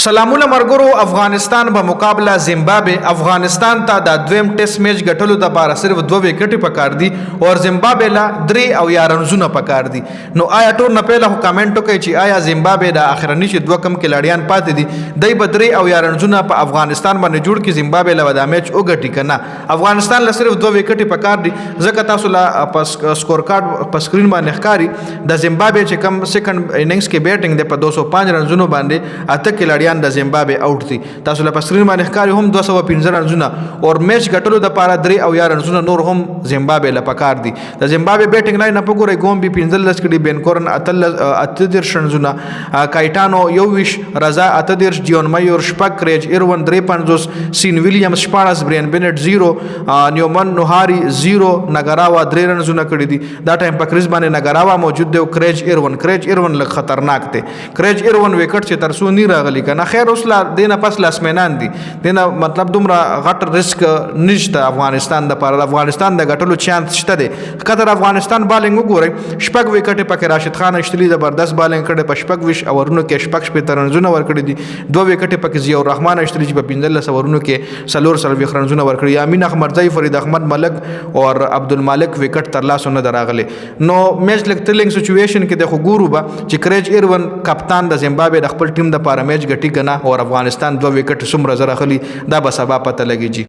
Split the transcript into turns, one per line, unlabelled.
سلامونه مرګرو افغانستان بمقابلہ زمبابوے افغانستان ته د دوئم ټیسټ میچ گټلو د لپاره صرف 2 وکټې پکار دي او زمبابوے لا 3 او یا رنزونه پکار دي. نو آیا ټول نه پهله کمنټ وکړئ چې آیا زمبابوے د اخرنی چې 2 کم کلاډیان پاتې دي دای به 3 او یا رنزونه په افغانستان باندې جوړ کی زمبابوے لا د میچ وګټي کنه. افغانستان لا صرف 2 وکټې پکار دي ځکه تاسو لا سکور کارت په سکرین باندې ښکاری د زمبابوے چې کم سیکنډ اننګز کې بیټینګ د په 205 رنزونو باندې اته کلاډیان د زمبابوے آؤٹ دي. تاسو له پسکرین باندې ښکاری هم 215 رنزونه او میچ ګټلو د پاره 3 او یا رنزونه نور هم زمبابوے له پکار دي. د زمبابوے بیټینګ لاین په ګورې ګوم بي 15 کډي بینکورن اتل رنزونه کایټانو یوویش رضا اتدرش دیون مایور شپک کریج ایروان 350 سین ویلیامز شپارس برین بینټ 0 نیومن نوهاری 0 نګراوا 3 رنزونه کړي دي. دا ټایم په کریز باندې نګراوا موجود دی او کریج ایروان لږ خطرناک دی. کریج ایروان وکټ چې ترسو نی راغلی کنه خیر اوس لا دینه پس لاسمنان دي دینه مطلب دومره غټ ریسک نشته افغانستان د پر افغانستان د غټلو چانس شته دي. کتر افغانستان بالنګ وګورئ شپږ وکټ پکې راشدخان اشتلی زبردست بالنګ کړي په شپږ وش اورونو کې شپږ شپې رنزونه ور کړی دي 2 وکټ پکې زیور رحمان اشتلی چې په 15 اورونو کې سلور سروي رنزونه ور کړی. امین احمدزئی فرید احمد ملک او عبد المالک وکټ تر لاسو نه دراغله. نو میچ لک ترلینګ سچويشن کې د خګورو با چې کریج ایروان کپتان د زمبابوے د خپل ټیم د پاره میچ ګټي کنه او افغانستان 2 وکټ سمره زره خلی دا به سبا پته لګی جی.